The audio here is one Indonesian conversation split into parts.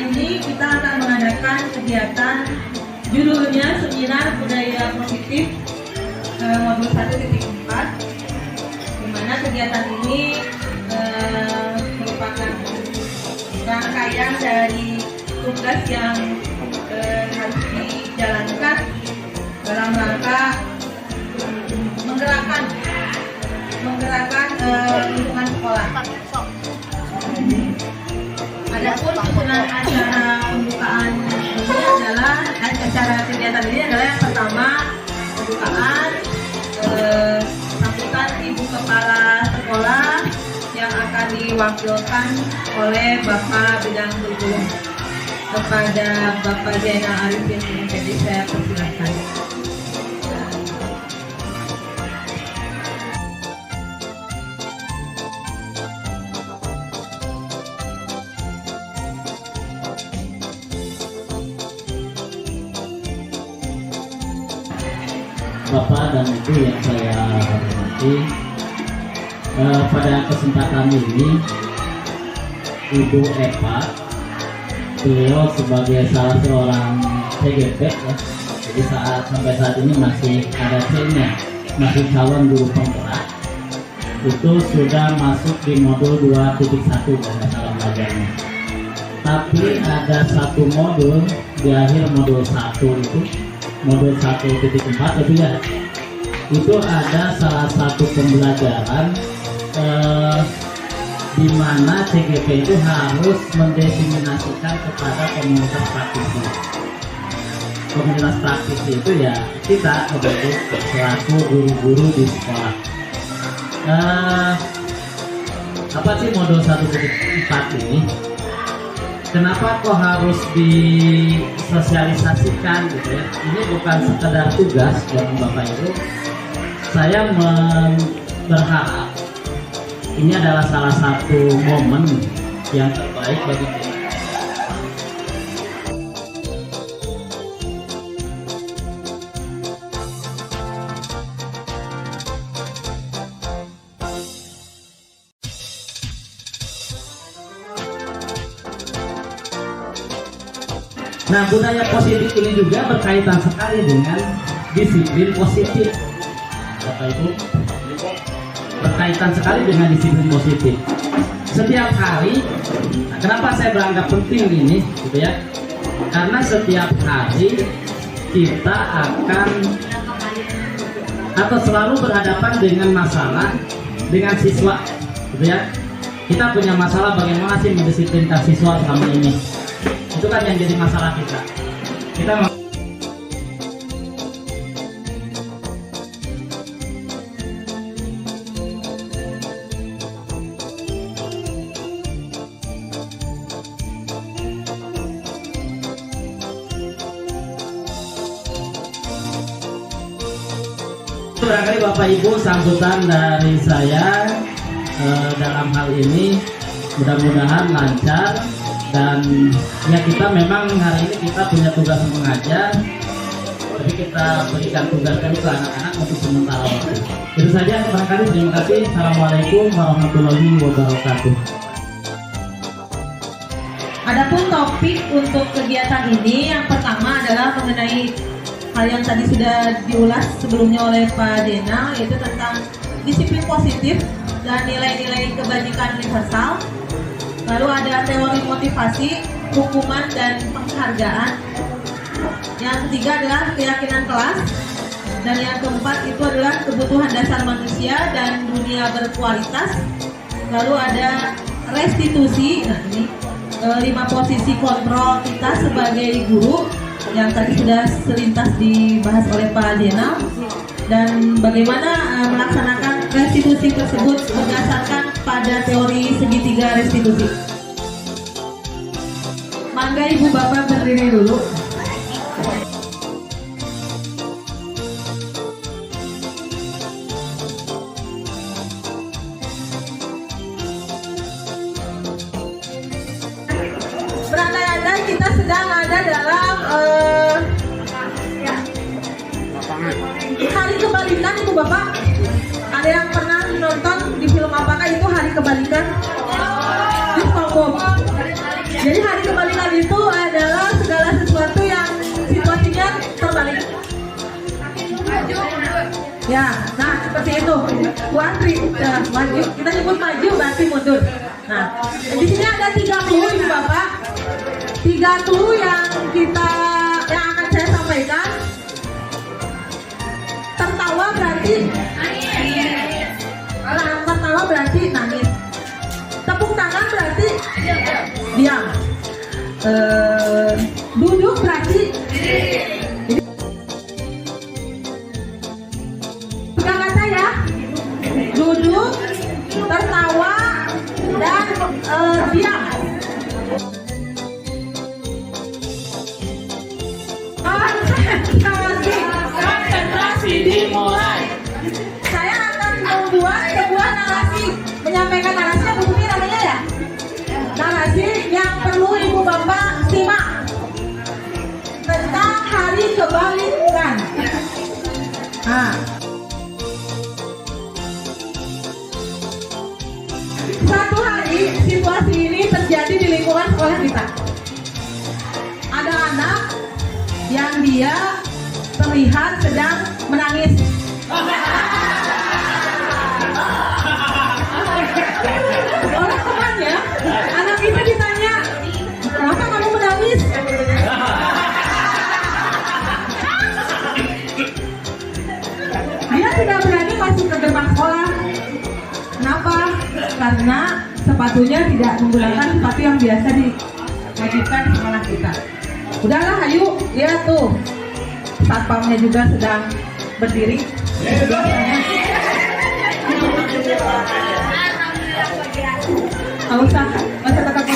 ini kita akan mengadakan kegiatan judulnya Seminar Budaya Positif Modul 1.4, di mana kegiatan ini merupakan rangkaian dari tugas yang harus dijalankan dalam rangka menggerakkan lingkungan sekolah. Adapun susunan acara pembukaan ini adalah acara kegiatan ini adalah yang pertama pembukaan, sambutan Ibu Kepala Sekolah yang akan diwakilkan oleh Bapak Bidang Kurikulum. Kepada Bapak Zainal Arifin MPD saya persilakan. Bapak dan Ibu yang saya hormati, pada kesempatan ini Ibu Eva, beliau sebagai salah seorang TGP ya, jadi sampai saat ini masih ada C-nya, masih calon guru penggerak, itu sudah masuk di modul 2.1 dalam belajarnya. Tapi ada satu modul di akhir modul 1 itu, modul 1.4 itu ya, itu ada salah satu pembelajaran di mana CGP itu harus mendefinisikan kepada komunitas praktisi. Komunitas praktisi itu ya kita sebagai selaku guru-guru di sekolah. Apa sih modul 1.4 ini? Kenapa kok harus disosialisasikan gitu ya? Ini bukan sekedar tugas buat Bapak Ibu. Saya berharap ini adalah salah satu momen yang terbaik bagi kita. Nah, budaya positif ini juga berkaitan sekali dengan disiplin positif, Bapak Ibu. Berkaitan sekali dengan disiplin positif. Setiap hari, kenapa saya beranggap penting ini, gitu ya? Karena setiap hari kita akan atau selalu berhadapan dengan masalah dengan siswa, gitu ya? Kita punya masalah bagaimana sih mendisiplinkan siswa selama ini. Itu kan yang jadi masalah kita. Barangkali Bapak Ibu sambutan dari saya dalam hal ini mudah-mudahan lancar, dan ya kita memang hari ini kita punya tugas mengajar, tapi kita berikan tugas dulu ke anak-anak untuk sementara waktu. Itu saja barangkali, terima kasih. Assalamualaikum warahmatullahi wabarakatuh. Adapun topik untuk kegiatan ini yang pertama adalah mengenai hal yang tadi sudah diulas sebelumnya oleh Pak Dena, yaitu tentang disiplin positif dan nilai-nilai kebajikan universal. Lalu ada teori motivasi, hukuman, dan penghargaan. Yang ketiga adalah keyakinan kelas. Dan yang keempat itu adalah kebutuhan dasar manusia dan dunia berkualitas. Lalu ada restitusi. Nah, ini 5 posisi kontrol kita sebagai guru yang tadi sudah selintas dibahas oleh Pak Dena, dan bagaimana melaksanakan restitusi tersebut berdasarkan pada teori segitiga restitusi. Mangga Ibu Bapak berdiri dulu. Berandai-andai kita sedang ada dalam Hari Kebalikan, Ibu Bapak. Ada yang pernah nonton di film apakah itu Hari Kebalikan? Di SpongeBob belum? Jadi hari kebalikan itu adalah segala sesuatu yang situasinya terbalik. Ya, nah seperti itu. Kuantri, maju. Kita nyebut maju berarti mundur. Nah, di sini ada 3 clue ibu bapak. 3 clue yang akan saya sampaikan. Tertawa berarti tertawa berarti nangis. Tepuk tangan berarti diam. Duduk berarti pegang kata ya. Duduk, tertawa, dan diam. Konsentrasi dimulai. Saya akan membuat sebuah narasi, menyampaikan narasi yang begini namanya ya. Narasi yang perlu ibu bapak simak tentang hari kebalikan. Nah, satu hari situasi ini terjadi di lingkungan sekolah kita. Ada anak yang dia terlihat sedang menangis. Oleh temannya, anak itu ditanya, kenapa kamu menangis? Dia tidak berani masuk ke gerbang sekolah. Kenapa? Karena sepatunya tidak menggunakan sepatu yang biasa diwajibkan di sekolah kita. Udahlah, ayo, lihat tuh. Satpamnya juga sedang berdiri. Nggak usah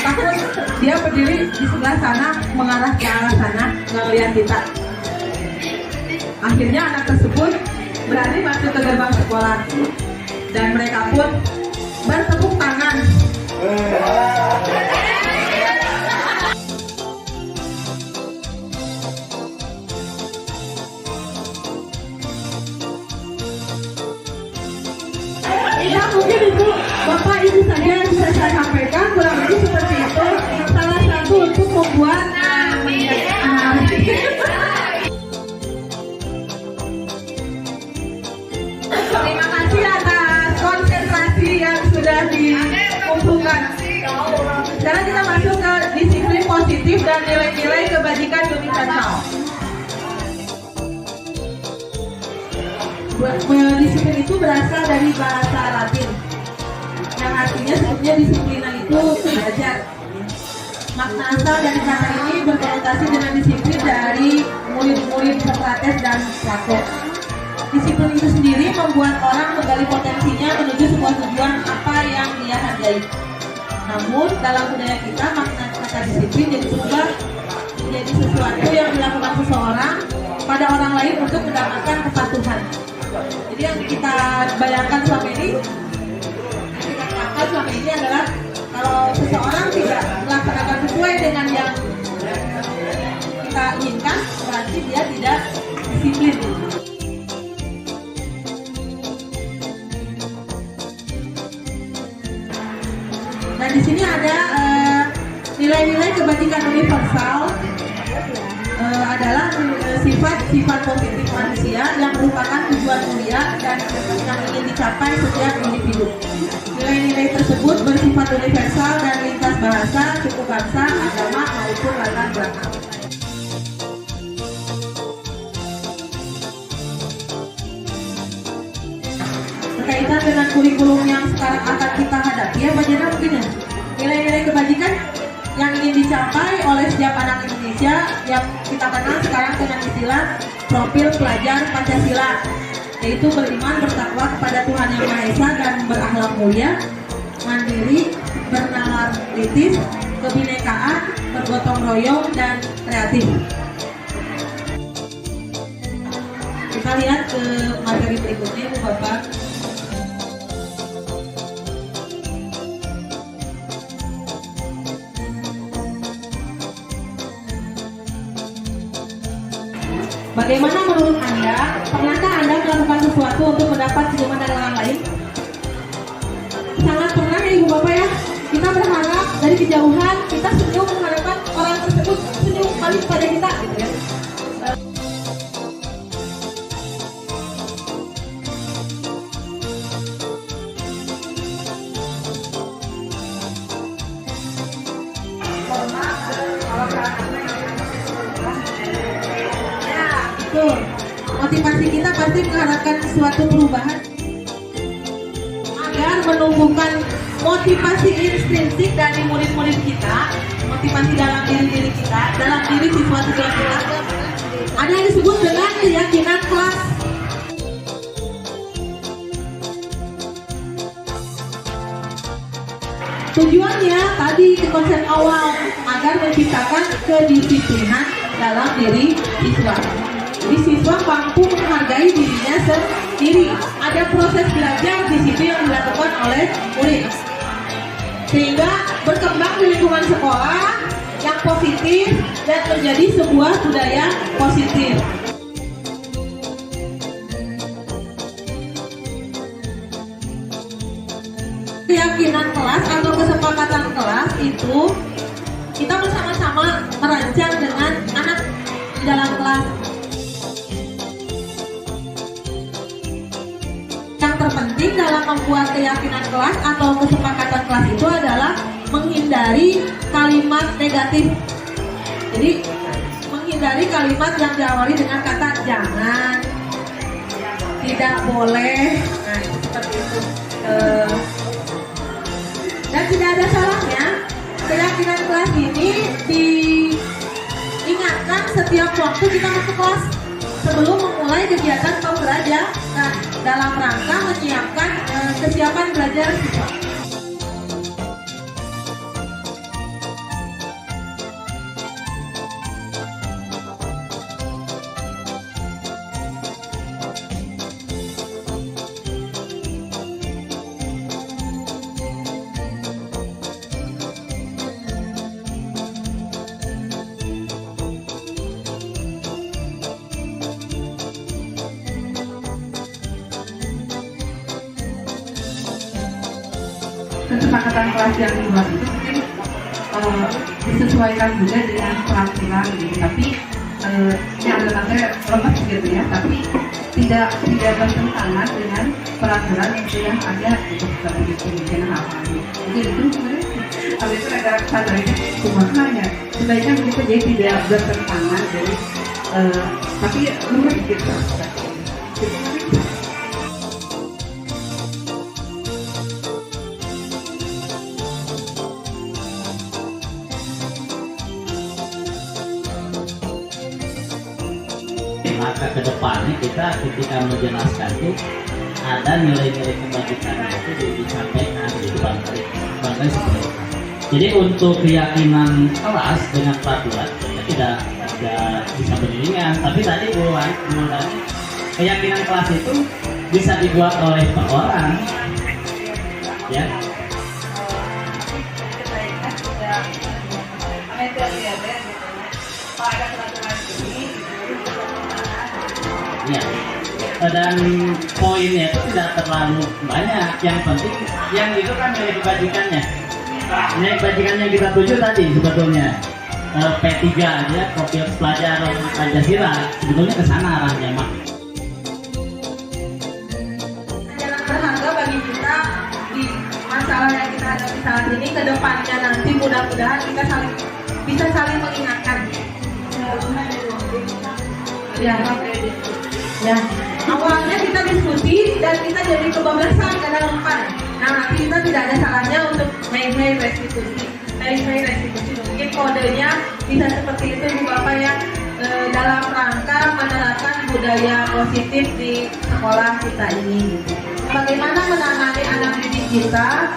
takut. Dia berdiri di sebelah sana, mengarah ke arah sana, nggak lihat kita. Akhirnya anak tersebut berani masuk ke gerbang sekolah, dan mereka pun bertepuk tangan. Ya mungkin itu bapak ibu saja yang bisa saya sampaikan, kurang lebih seperti itu. Salah satu untuk membuat terima kasih atas konsentrasi yang sudah dikumpulkan. Sekarang kita masuk ke disiplin positif dan nilai-nilai kebajikan universal. Disiplin itu berasal dari bahasa Latin yang artinya sebetulnya disiplina itu belajar. Makna asal dari kata ini berkonotasi dengan disiplin dari murid-murid Socrates dan Plato. Disiplin itu sendiri membuat orang menggali potensinya menuju sebuah tujuan apa yang dia hargai. Namun dalam budaya kita makna kata disiplin jadi berubah menjadi sesuatu yang dilakukan seseorang pada orang lain untuk mendapatkan kepatuhan. Jadi yang kita bayangkan selama ini, kita katakan selama ini adalah kalau seseorang tidak melaksanakan sesuai dengan yang kita inginkan, berarti dia tidak disiplin. Dan di sini ada nilai-nilai kebajikan universal. Adalah sifat-sifat positif manusia yang merupakan tujuan mulia dan yang ingin dicapai setiap individu. Nilai-nilai tersebut bersifat universal dan lintas bahasa, suku bangsa, agama maupun latar belakang. Berkaitan dengan kurikulum yang sekarang akan kita hadapi, ya Pak Jena mungkin ya, nilai-nilai kebajikan yang ingin dicapai oleh setiap anak Indonesia yang kita kenal sekarang dengan istilah profil pelajar Pancasila, yaitu beriman, bertakwa kepada Tuhan Yang Maha Esa dan berakhlak mulia, mandiri, bernalar kritis, kebinekaan, bergotong royong, dan kreatif. Kita lihat ke materi berikutnya, Bu Bapak. Bagaimana menurut Anda? Pernahkah Anda melakukan sesuatu untuk mendapat senyuman dari orang lain? Sangat pernah ya Ibu Bapak ya. Kita berharap dari kejauhan kita senyum mengharapkan orang tersebut senyum balik pada kita gitu ya. Ya, betul. Motivasi kita pasti mengharapkan suatu perubahan agar menumbuhkan motivasi intrinsik dari murid-murid kita, motivasi dalam diri kita, dalam diri siswa-siswa kita. Ada yang disebut dengan keyakinan kelas. Tujuannya tadi di konsep awal agar menciptakan kedisiplinan dalam diri siswa. Jadi siswa mampu menghargai dirinya sendiri. Ada proses belajar disiplin yang dilakukan oleh murid, sehingga berkembang di lingkungan sekolah yang positif dan menjadi sebuah budaya positif. Keyakinan kelas atau kesepakatan kelas itu kita bersama-sama merancang dengan anak di dalam kelas. Yang terpenting dalam membuat keyakinan kelas atau kesepakatan kelas itu adalah menghindari kalimat negatif. Jadi menghindari kalimat yang diawali dengan kata jangan, tidak boleh, nah itu seperti itu. Dan tidak ada salahnya keyakinan kelas ini diingatkan setiap waktu kita masuk kelas sebelum memulai kegiatan pembelajaran dalam rangka menyiapkan kesiapan belajar siswa. Kesepakatan kelas yang dibuat itu mungkin disesuaikan juga dengan peraturan gitu, tapi yang letaknya lepas gitu ya, tapi tidak bertentangan dengan peraturan yang sudah ada untuk kebijakan hal-hal. Jadi itu sebenarnya kalau itu ada standarnya makanya sebaiknya begitu, jadi tidak bertentangan dari tapi lurus gitu. Maka ke depannya kita ketika menjelaskan itu ada nilai-nilai kebajikan itu disampaikan di barangkali seperti itu. Jadi untuk keyakinan kelas dengan peraturan kita tidak bisa beriringan, tapi tadi keyakinan kelas itu bisa dibuat oleh per orang, ya. Ya, dan poinnya itu tidak terlalu banyak. Yang penting, yang itu kan nilai kebajikannya. Nilai kebajikan yang kita tuju tadi sebetulnya P3 aja, kopi pelajaran Pancasila, sebetulnya ke sana arahnya, Mak. Jalan berharga bagi kita di masalah yang kita hadapi saat ini, ke depannya nanti mudah-mudahan kita bisa saling mengingatkan. Ya, awalnya kita diskusi dan kita jadi kebablasan karena lupa. Nah, nanti kita tidak ada salahnya untuk main-main restitusi. Mungkin kodenya bisa seperti itu Ibu Bapak ya, dalam rangka menerapkan budaya positif di sekolah kita ini. Bagaimana menangani anak didik kita?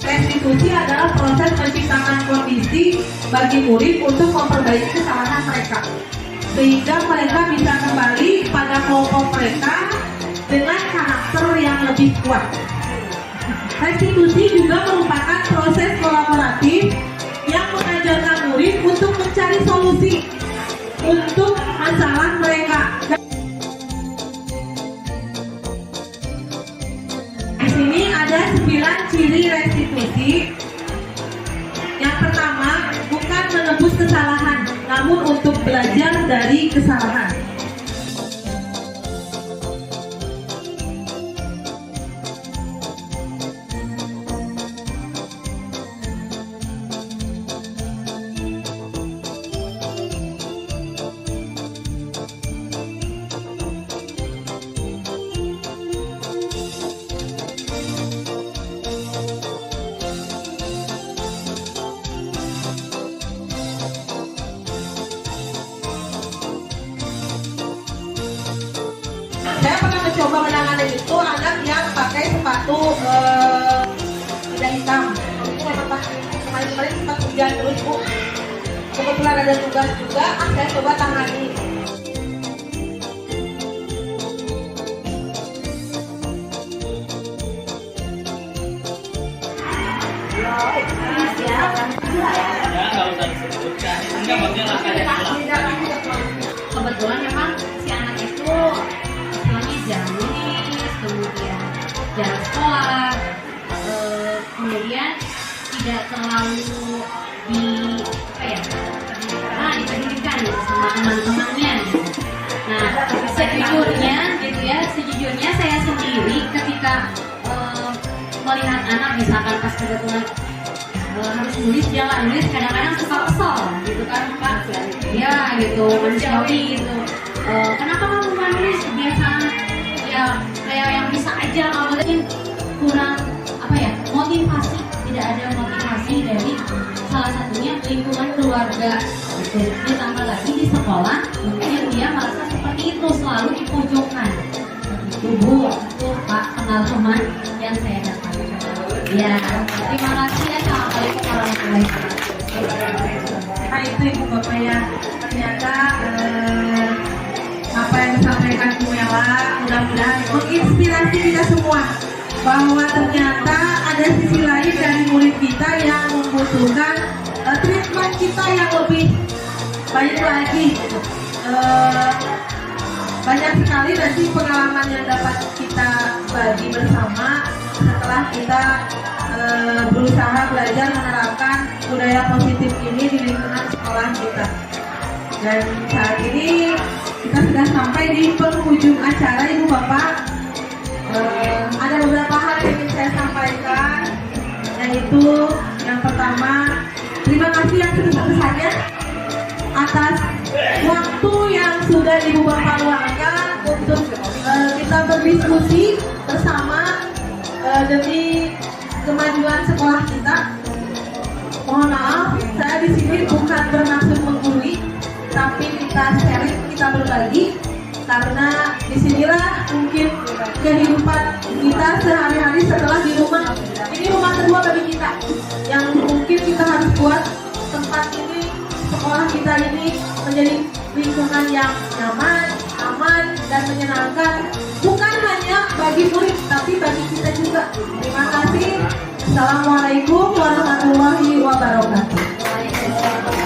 Restitusi adalah proses menciptakan kondisi bagi murid untuk memperbaiki kesalahan mereka, sehingga mereka bisa kembali pada kelompok mereka dengan karakter yang lebih kuat. Restitusi juga merupakan proses kolaboratif yang mengajarkan murid untuk mencari solusi untuk masalah mereka. kesalahan. Saya pernah mencoba menangani itu anak yang pakai sepatu tidak hitam. Itu kemarin sempat hujan terus Bu. Kebetulan ada tugas juga, saya coba tangani. Kebetulan memang si anak itu istilahnya jamis, kemudian jalan sekolah, kemudian tidak terlalu dipendidikan sama teman-temannya. Nah, sejujurnya saya sendiri ketika melihat anak misalkan pas kebetulan harus nulis, dia nggak nulis, kadang-kadang suka kesel gitu kan Pak, ya gitu, manusiawi gitu. Kenapa kamu nggak nulis? Biasa ya kayak yang bisa aja, kamu mungkin kurang motivasi, tidak ada motivasi dari salah satunya lingkungan keluarga gitu. Ditambah lagi di sekolah mungkin dia merasa seperti itu, selalu dipojokkan. Itu Bu, itu Pak, kenal teman yang saya dapatkan. Ya, terima kasih ya. Assalamualaikum warahmatullahi wabarakatuh. Nah itu Ibu Bapak ya, ternyata apa yang disampaikan Bu Mela mudah-mudahan menginspirasi kita semua bahwa ternyata ada sisi lain dari murid kita yang membutuhkan treatment kita yang lebih baik lagi. Banyak sekali nanti pengalaman yang dapat kita bagi bersama setelah kita berusaha belajar menerapkan budaya positif ini di lingkungan sekolah kita. Dan saat ini kita sudah sampai di penghujung acara Ibu Bapak. Ada beberapa hal yang ingin saya sampaikan, yaitu yang pertama, terima kasih yang sebesar-besarnya atas waktu yang sudah Ibu Bapak luangkan untuk kita berdiskusi bersama demi kemajuan sekolah kita. Mohon maaf, saya di sini bukan bermaksud menggurui, tapi kita sharing, kita berbagi, karena disinilah mungkin kehidupan kita sehari-hari setelah di rumah. Ini rumah kedua bagi kita, yang mungkin kita harus buat tempat ini, sekolah kita ini menjadi lingkungan yang nyaman, aman, dan menyenangkan, bukan hanya bagi murid, tapi bagi kita juga. Terima kasih. Assalamualaikum warahmatullahi wabarakatuh.